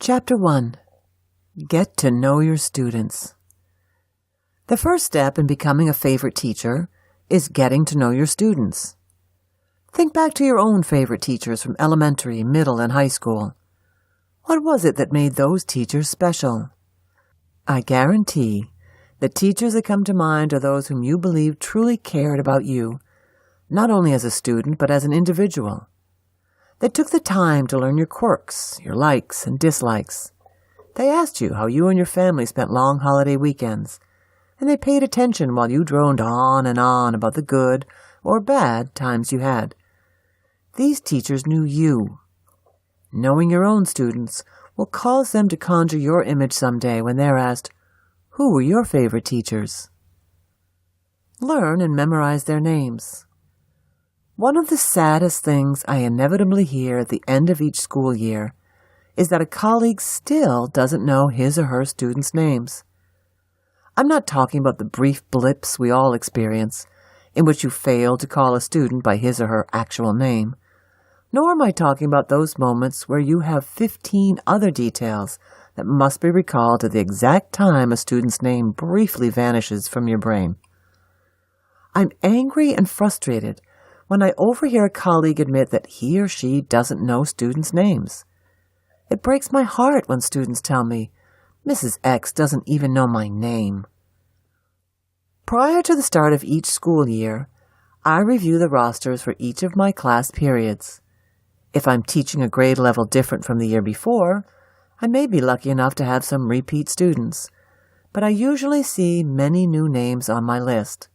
Chapter 1. Get to know your students. The first step in becoming a favorite teacher is getting to know your students. Think back to your own favorite teachers from elementary, middle, and high school. What was it that made those teachers special? I guarantee the teachers that come to mind are those whom you believe truly cared about you, not only as a student, but as an individual. They took the time to learn your quirks, your likes and dislikes. They asked you how you and your family spent long holiday weekends, and they paid attention while you droned on and on about the good or bad times you had. These teachers knew you. Knowing your own students will cause them to conjure your image someday when they're asked, "Who were your favorite teachers?" Learn and memorize their names. One of the saddest things I inevitably hear at the end of each school year is that a colleague still doesn't know his or her students' names. I'm not talking about the brief blips we all experience in which you fail to call a student by his or her actual name, nor am I talking about those moments where you have 15 other details that must be recalled at the exact time a student's name briefly vanishes from your brain. I'm angry and frustrated when I overhear a colleague admit that he or she doesn't know students' names. It breaks my heart when students tell me, "Mrs. X doesn't even know my name." Prior to the start of each school year, I review the rosters for each of my class periods. If I'm teaching a grade level different from the year before, I may be lucky enough to have some repeat students, but I usually see many new names on my list.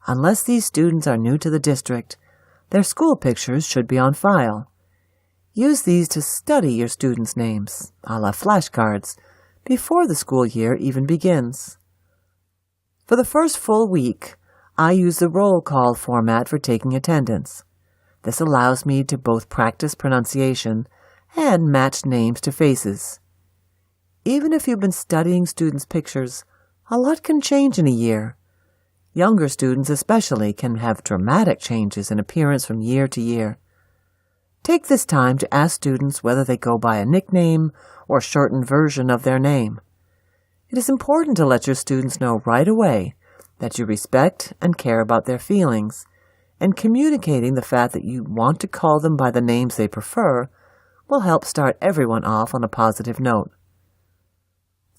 Unless these students are new to the district, their school pictures should be on file. Use these to study your students' names, a la flashcards, before the school year even begins. For the first full week, I use the roll call format for taking attendance. This allows me to both practice pronunciation and match names to faces. Even if you've been studying students' pictures, a lot can change in a year. Younger students especially can have dramatic changes in appearance from year to year. Take this time to ask students whether they go by a nickname or shortened version of their name. It is important to let your students know right away that you respect and care about their feelings, and communicating the fact that you want to call them by the names they prefer will help start everyone off on a positive note.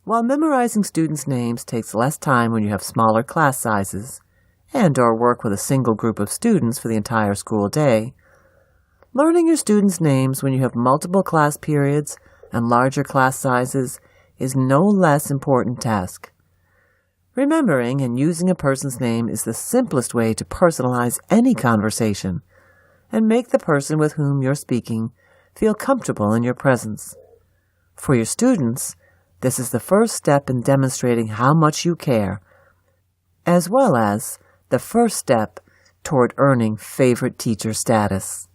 While memorizing students' names takes less time when you have smaller class sizes and/or work with a single group of students for the entire school day, learning your students' names when you have multiple class periods and larger class sizes is no less important task. Remembering and using a person's name is the simplest way to personalize any conversation and make the person with whom you're speaking feel comfortable in your presence. For your students, this is the first step in demonstrating how much you care, as well as the first step toward earning favorite teacher status.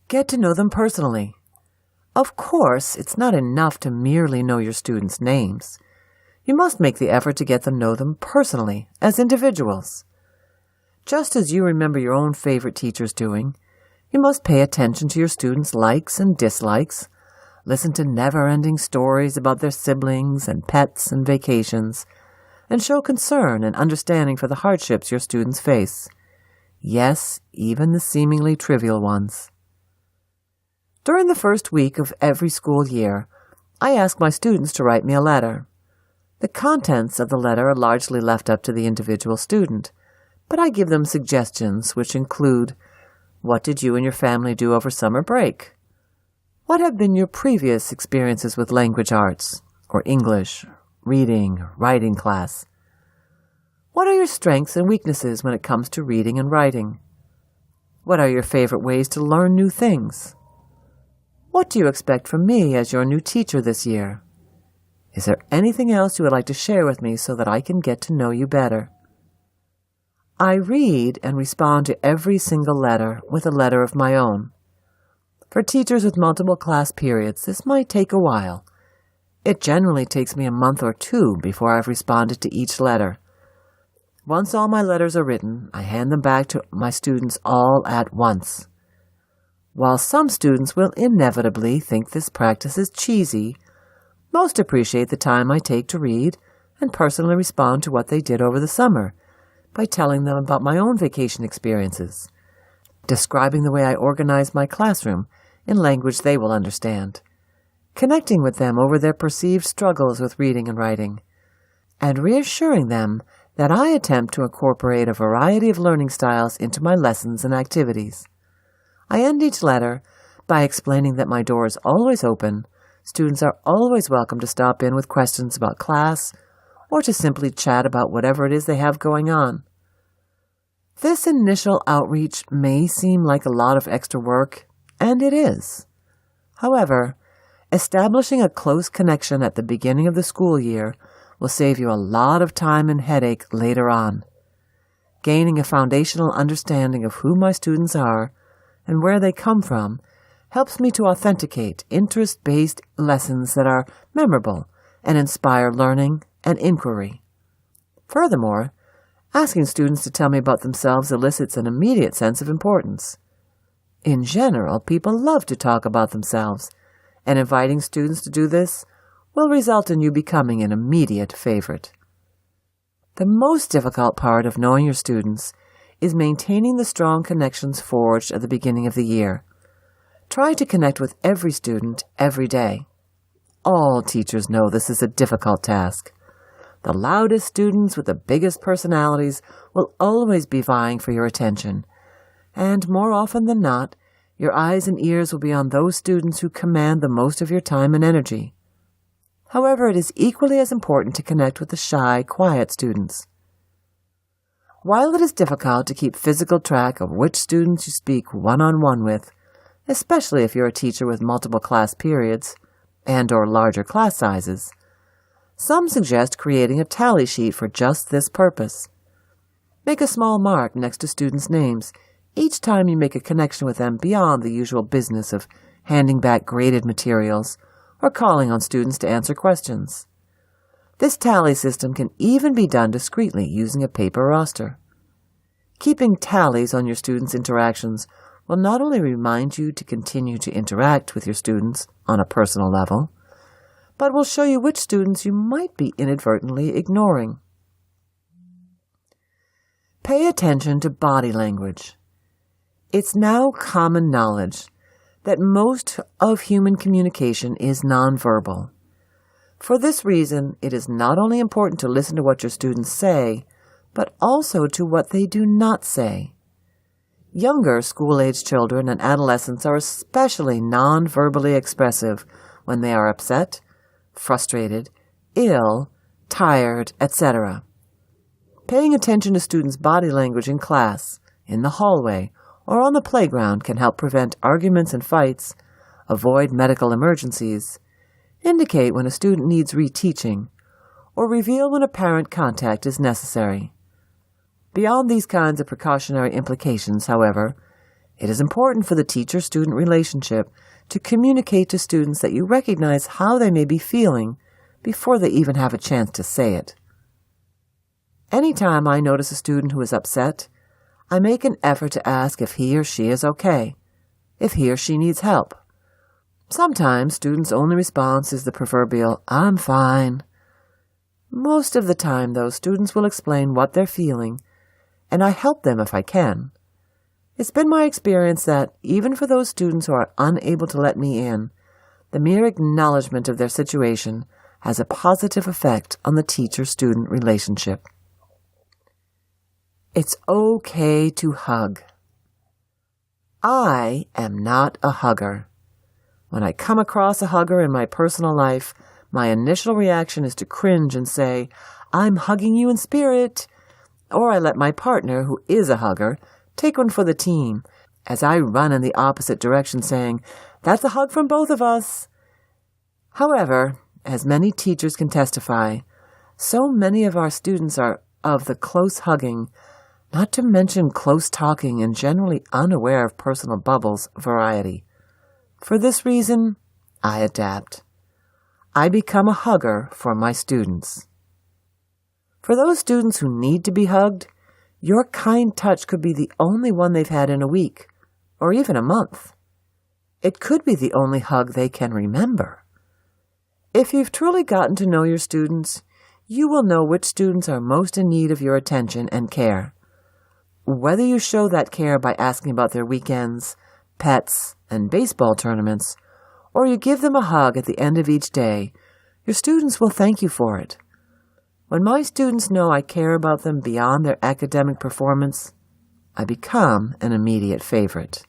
Get to know them personally. Of course, it's not enough to merely know your students' names. You must make the effort to get to know them personally, as individuals. Just as you remember your own favorite teachers doing, you must pay attention to your students' likes and dislikes, listen to never-ending stories about their siblings and pets and vacations, and show concern and understanding for the hardships your students face. Yes, even the seemingly trivial ones. During the first week of every school year, I ask my students to write me a letter. The contents of the letter are largely left up to the individual student, but I give them suggestions which include, what did you and your family do over summer break? What have been your previous experiences with language arts, or English, reading, writing class? What are your strengths and weaknesses when it comes to reading and writing? What are your favorite ways to learn new things? What do you expect from me as your new teacher this year? Is there anything else you would like to share with me so that I can get to know you better? I read and respond to every single letter with a letter of my own. For teachers with multiple class periods, this might take a while. It generally takes me a month or two before I've responded to each letter. Once all my letters are written, I hand them back to my students all at once. While some students will inevitably think this practice is cheesy, most appreciate the time I take to read and personally respond to what they did over the summer by telling them about my own vacation experiences, describing the way I organize my classroom in language they will understand, connecting with them over their perceived struggles with reading and writing, and reassuring them that I attempt to incorporate a variety of learning styles into my lessons and activities. I end each letter by explaining that my door is always open, students are always welcome to stop in with questions about class, or to simply chat about whatever it is they have going on. This initial outreach may seem like a lot of extra work, and it is. However, establishing a close connection at the beginning of the school year will save you a lot of time and headache later on. Gaining a foundational understanding of who my students are and where they come from helps me to authenticate interest-based lessons that are memorable and inspire learning and inquiry. Furthermore, asking students to tell me about themselves elicits an immediate sense of importance. In general, people love to talk about themselves, and inviting students to do this will result in you becoming an immediate favorite. The most difficult part of knowing your students is maintaining the strong connections forged at the beginning of the year. Try to connect with every student every day. All teachers know this is a difficult task. The loudest students with the biggest personalities will always be vying for your attention, and more often than not, your eyes and ears will be on those students who command the most of your time and energy. However, it is equally as important to connect with the shy, quiet students. While it is difficult to keep physical track of which students you speak one-on-one with, especially if you're a teacher with multiple class periods and/or larger class sizes, some suggest creating a tally sheet for just this purpose. Make a small mark next to students' names each time you make a connection with them beyond the usual business of handing back graded materials or calling on students to answer questions. This tally system can even be done discreetly using a paper roster. Keeping tallies on your students' interactions will not only remind you to continue to interact with your students on a personal level, but will show you which students you might be inadvertently ignoring. Pay attention to body language. It's now common knowledge that most of human communication is nonverbal. For this reason, it is not only important to listen to what your students say, but also to what they do not say. Younger school-age children and adolescents are especially non-verbally expressive when they are upset, frustrated, ill, tired, etc. Paying attention to students' body language in class, in the hallway, or on the playground can help prevent arguments and fights, avoid medical emergencies, indicate when a student needs reteaching, or reveal when apparent contact is necessary. Beyond these kinds of precautionary implications, however, it is important for the teacher-student relationship to communicate to students that you recognize how they may be feeling before they even have a chance to say it. Anytime I notice a student who is upset, I make an effort to ask if he or she is okay, if he or she needs help. Sometimes students' only response is the proverbial, "I'm fine." Most of the time, though, students will explain what they're feeling, and I help them if I can. It's been my experience that, even for those students who are unable to let me in, the mere acknowledgement of their situation has a positive effect on the teacher-student relationship. It's okay to hug. I am not a hugger. When I come across a hugger in my personal life, my initial reaction is to cringe and say, "I'm hugging you in spirit," or I let my partner, who is a hugger, take one for the team, as I run in the opposite direction saying, "That's a hug from both of us." However, as many teachers can testify, so many of our students are of the close hugging, not to mention close talking and generally unaware of personal bubbles variety. For this reason, I adapt. I become a hugger for my students. For those students who need to be hugged, your kind touch could be the only one they've had in a week, or even a month. It could be the only hug they can remember. If you've truly gotten to know your students, you will know which students are most in need of your attention and care. Whether you show that care by asking about their weekends, pets, and baseball tournaments, or you give them a hug at the end of each day, your students will thank you for it. When my students know I care about them beyond their academic performance, I become an immediate favorite.